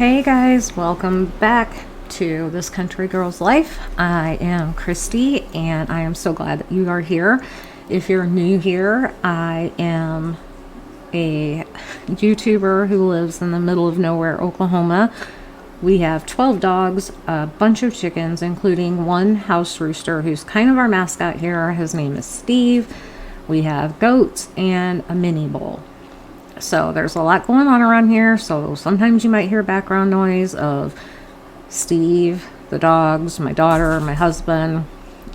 Hey guys, welcome back to This Country Girl's Life. I am Christy and I am so glad that you are here. If you're new here, I am a YouTuber who lives in the middle of nowhere, Oklahoma. We have 12 dogs, a bunch of chickens, including one house rooster who's kind of our mascot here. His name is Steve. We have goats and a mini bull. So there's a lot going on around here. So sometimes you might hear background noise of Steve, the dogs, my daughter, my husband.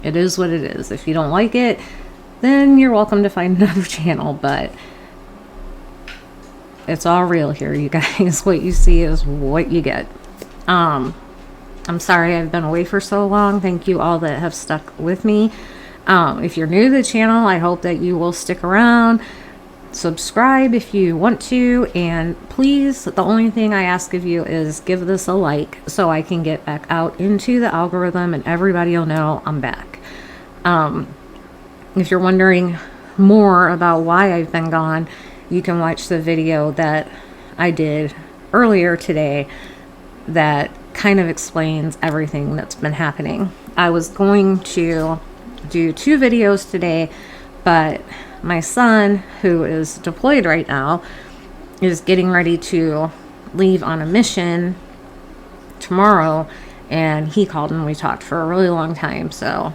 It is what it is. If you don't like it, then you're welcome to find another channel. But it's all real here, you guys. What you see is what you get. I'm sorry I've been away for so long. Thank you all that have stuck with me. If you're new to the channel, I hope that you will stick around. Subscribe if you want to, and please, the only thing I ask of you is give this a like so I can get back out into the algorithm and everybody will know I'm back. If you're wondering more about why I've been gone, you can watch the video that I did earlier today that kind of explains everything that's been happening. I was going to do 2 videos today, but my son, who is deployed right now, is getting ready to leave on a mission tomorrow, and he called and we talked for a really long time, so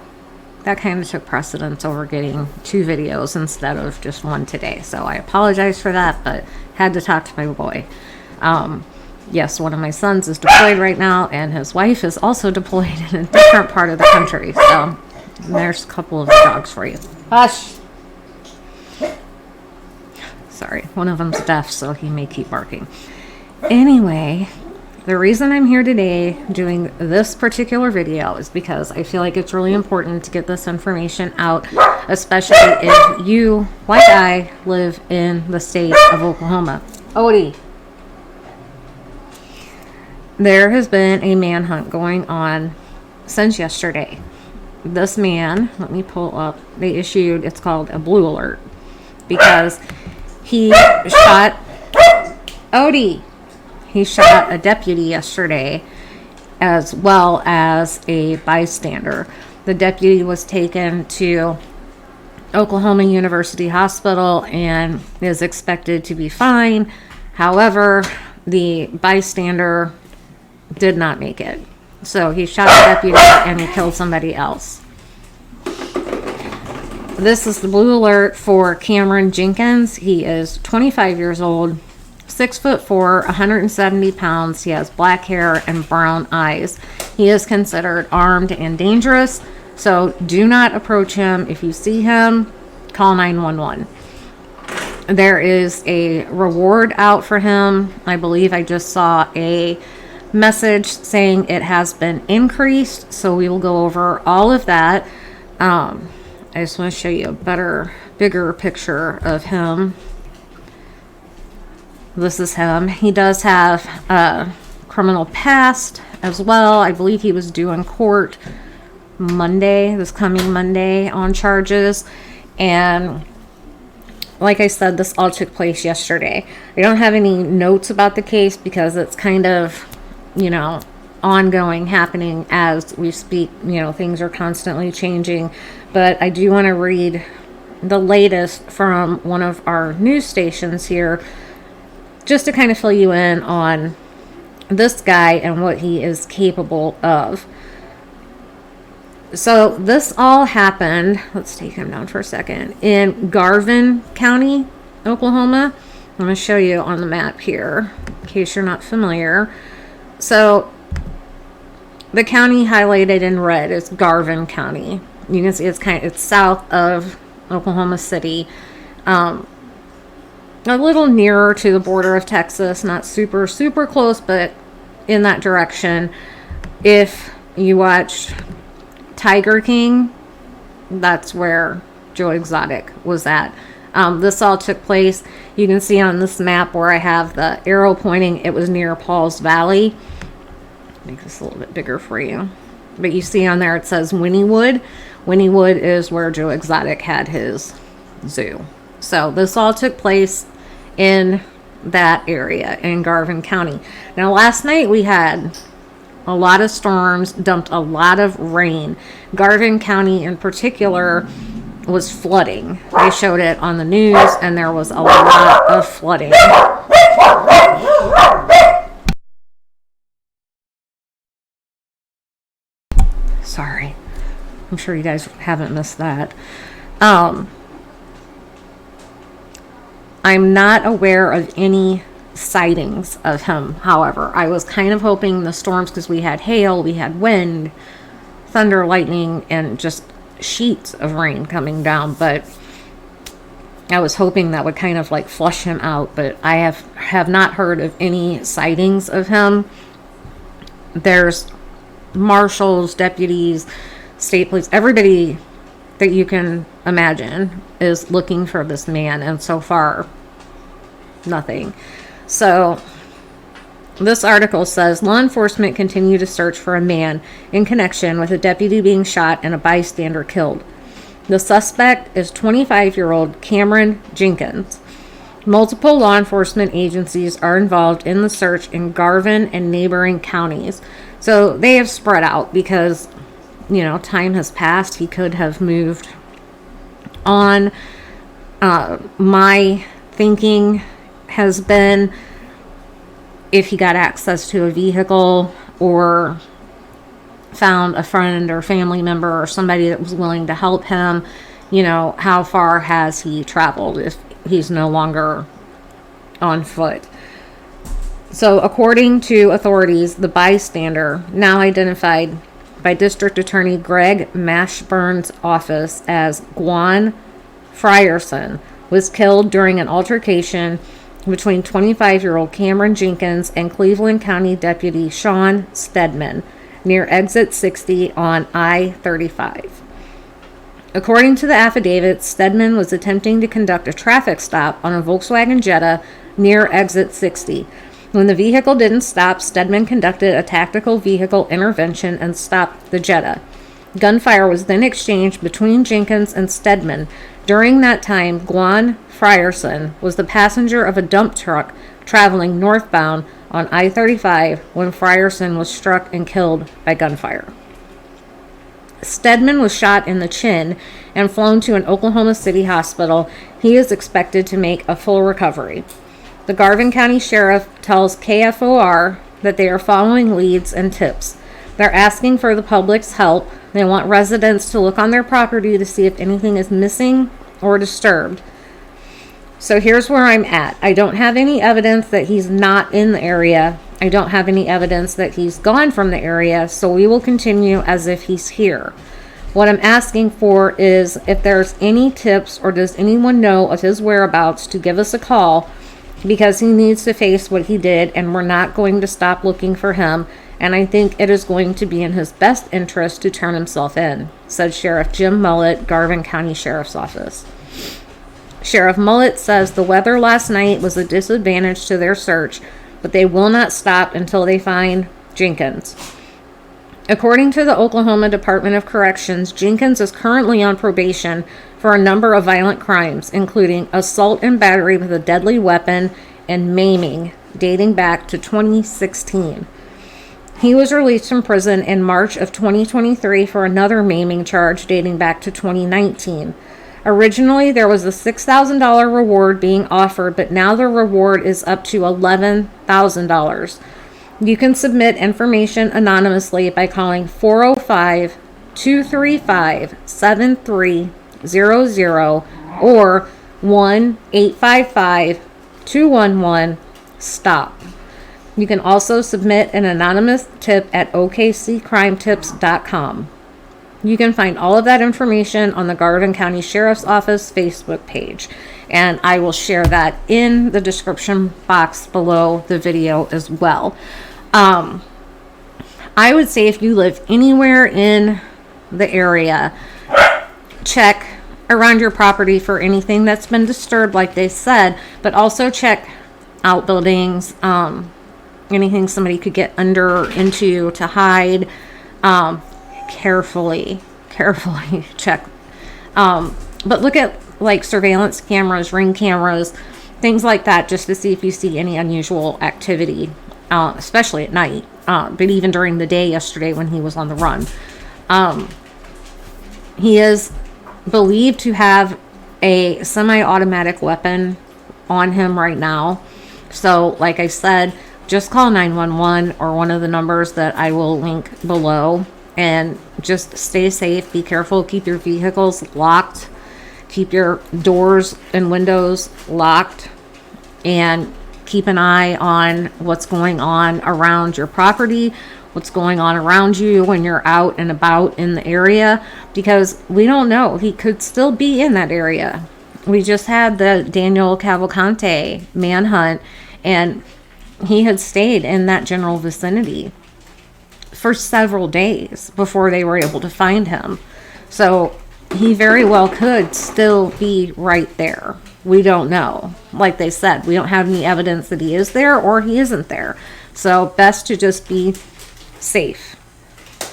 that kind of took precedence over getting 2 videos instead of just one today. So I apologize for that, but had to talk to my boy. Yes, one of my sons is deployed right now, and his wife is also deployed in a different part of the country. So there's a couple of dogs for you. Hush! Sorry, one of them's deaf, so he may keep barking. Anyway, the reason I'm here today doing this particular video is because I feel like it's really important to get this information out, especially if you, like I, live in the state of Oklahoma. Odie. There has been a manhunt going on since yesterday. This man, let me pull up, they issued, it's called a blue alert, because he shot Odie. He shot a deputy yesterday as well as a bystander. The deputy was taken to Oklahoma University Hospital and is expected to be fine. However, the bystander did not make it. So he shot a deputy and he killed somebody else. This is the blue alert for Kameron Jenkins. He is 25 years old, 6'4", 170 pounds. He has black hair and brown eyes. He is considered armed and dangerous, so do not approach him. If you see him, call 911. There is a reward out for him. I believe I just saw a message saying it has been increased, so we will go over all of that. I just want to show you a better, bigger picture of him. This is him. He does have a criminal past as well. I believe he was due in court Monday, this coming Monday, on charges. And like I said, this all took place yesterday. I don't have any notes about the case because it's kind of, ongoing, happening as we speak. Things are constantly changing. But I do want to read the latest from one of our news stations here, just to kind of fill you in on this guy and what he is capable of. So this all happened, let's take him down for a second, in Garvin County, Oklahoma. I'm going to show you on the map here, in case you're not familiar. So the county highlighted in red is Garvin County. You can see it's south of Oklahoma City, a little nearer to the border of Texas, not super close, but in that direction. If you watch Tiger King, that's where Joe Exotic was at. This all took place, you can see on this map where I have the arrow pointing, it was near Paul's Valley. Make this a little bit bigger for you. But you see on there it says Winniewood. Winniewood is where Joe Exotic had his zoo. So this all took place in that area in Garvin County. Now, last night we had a lot of storms, dumped a lot of rain. Garvin County in particular was flooding. They showed it on the news, and there was a lot of flooding. Sorry. I'm sure you guys haven't missed that. I'm not aware of any sightings of him, however. I was kind of hoping the storms, because we had hail, we had wind, thunder, lightning, and just sheets of rain coming down, but I was hoping that would kind of like flush him out, but I have not heard of any sightings of him. There's marshals, deputies, state police, everybody that you can imagine is looking for this man, and so far nothing. So this article says law enforcement continue to search for a man in connection with a deputy being shot and a bystander killed. The suspect is 25-year-old Kameron Jenkins. Multiple law enforcement agencies are involved in the search in Garvin and neighboring counties. So they have spread out because, time has passed. He could have moved on. My thinking has been if he got access to a vehicle or found a friend or family member or somebody that was willing to help him, how far has he traveled if he's no longer on foot. So according to authorities, the bystander, now identified by District Attorney Greg Mashburn's office as Gwan Frierson, was killed during an altercation between 25-year-old Kameron Jenkins and Cleveland County Deputy Sean Stedman near exit 60 on I-35. According to the affidavit, Stedman was attempting to conduct a traffic stop on a Volkswagen Jetta near exit 60. When the vehicle didn't stop, Stedman conducted a tactical vehicle intervention and stopped the Jetta. Gunfire was then exchanged between Jenkins and Stedman. During that time, Gwan Frierson was the passenger of a dump truck traveling northbound on I-35 when Frierson was struck and killed by gunfire. Stedman was shot in the chin and flown to an Oklahoma City hospital. He is expected to make a full recovery. The Garvin County Sheriff tells KFOR that they are following leads and tips. They're asking for the public's help. They want residents to look on their property to see if anything is missing or disturbed. So here's where I'm at. I don't have any evidence that he's not in the area. I don't have any evidence that he's gone from the area, so we will continue as if he's here. What I'm asking for is if there's any tips or does anyone know of his whereabouts to give us a call, because he needs to face what he did, and we're not going to stop looking for him, and I think it is going to be in his best interest to turn himself in, said Sheriff Jim Mullet, Garvin County Sheriff's Office. Sheriff Mullet says the weather last night was a disadvantage to their search, but they will not stop until they find Jenkins. According to the Oklahoma Department of Corrections, Jenkins is currently on probation for a number of violent crimes, including assault and battery with a deadly weapon and maiming, dating back to 2016. He was released from prison in March of 2023 for another maiming charge dating back to 2019. Originally, there was a $6,000 reward being offered, but now the reward is up to $11,000. You can submit information anonymously by calling 405-235-7300 or 1-855-211-STOP. You can also submit an anonymous tip at okccrimetips.com. You can find all of that information on the Garvin County Sheriff's Office Facebook page, and I will share that in the description box below the video as well. I would say if you live anywhere in the area, check around your property for anything that's been disturbed, like they said, but also check outbuildings, anything somebody could get under, into, to hide. Carefully check. But look at like surveillance cameras, ring cameras, things like that, just to see if you see any unusual activity, especially at night, but even during the day yesterday when he was on the run. He is believed to have a semi-automatic weapon on him right now. So, like I said, just call 911 or one of the numbers that I will link below, and just stay safe, be careful, keep your vehicles locked, keep your doors and windows locked, and keep an eye on what's going on around your property, what's going on around you when you're out and about in the area, because we don't know. He could still be in that area. We just had the Daniel Cavalcante manhunt, and he had stayed in that general vicinity for several days before they were able to find him. So he very well could still be right there. We don't know. Like they said, we don't have any evidence that he is there or he isn't there. So best to just be safe.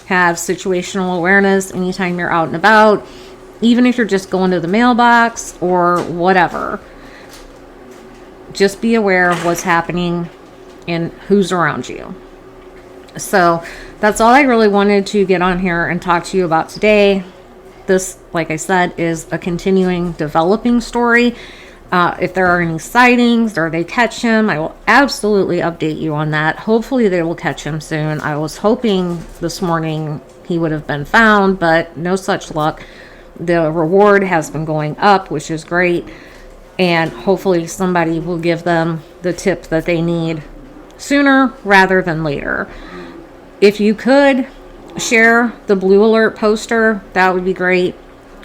Have situational awareness anytime you're out and about, even if you're just going to the mailbox or whatever. Just be aware of what's happening and who's around you. So that's all I really wanted to get on here and talk to you about today. This, like I said, is a continuing developing story. If there are any sightings or they catch him, I will absolutely update you on that. Hopefully they will catch him soon. I was hoping this morning he would have been found, but no such luck. The reward has been going up, which is great. And hopefully somebody will give them the tip that they need sooner rather than later. If you could share the Blue Alert poster, that would be great.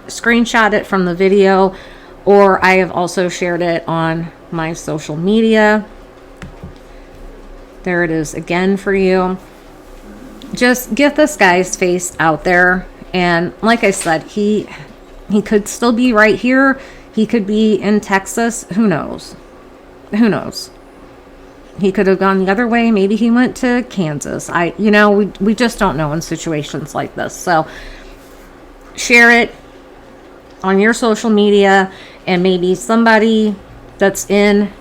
Screenshot it from the video, or I have also shared it on my social media. There it is again for you. Just get this guy's face out there. And like I said, he could still be right here. He could be in Texas. Who knows? Who knows? He could have gone the other way. Maybe he went to Kansas. We just don't know in situations like this. So share it on your social media, and maybe somebody that's in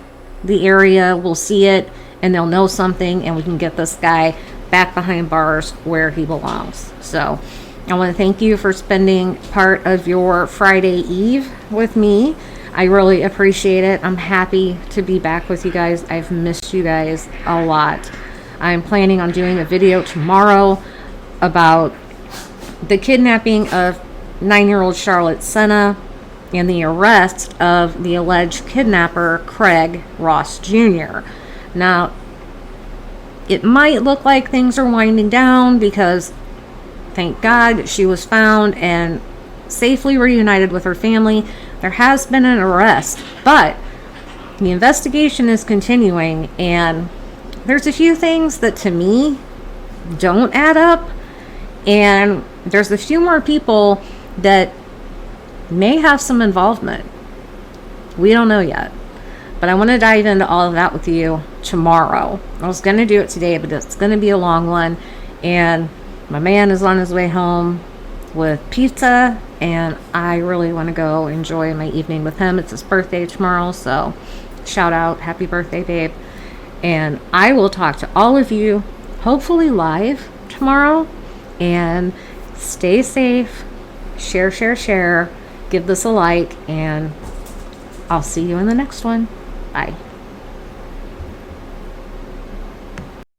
the area will see it and they'll know something, and we can get this guy back behind bars where he belongs. So I want to thank you for spending part of your Friday Eve with me. I really appreciate it. I'm happy to be back with you guys. I've missed you guys a lot. I'm planning on doing a video tomorrow about the kidnapping of 9-year-old Charlotte Senna and the arrest of the alleged kidnapper, Craig Ross Jr. Now, it might look like things are winding down because, thank God, she was found and safely reunited with her family. There has been an arrest, but the investigation is continuing, and there's a few things that to me don't add up, and there's a few more people that may have some involvement. We don't know yet, but I want to dive into all of that with you tomorrow. I was going to do it today, but it's going to be a long one, and my man is on his way home with pizza, and I really want to go enjoy my evening with him. It's his birthday tomorrow, so shout out, happy birthday, babe. And I will talk to all of you, hopefully live tomorrow, and stay safe, share, give this a like, and I'll see you in the next one. Bye.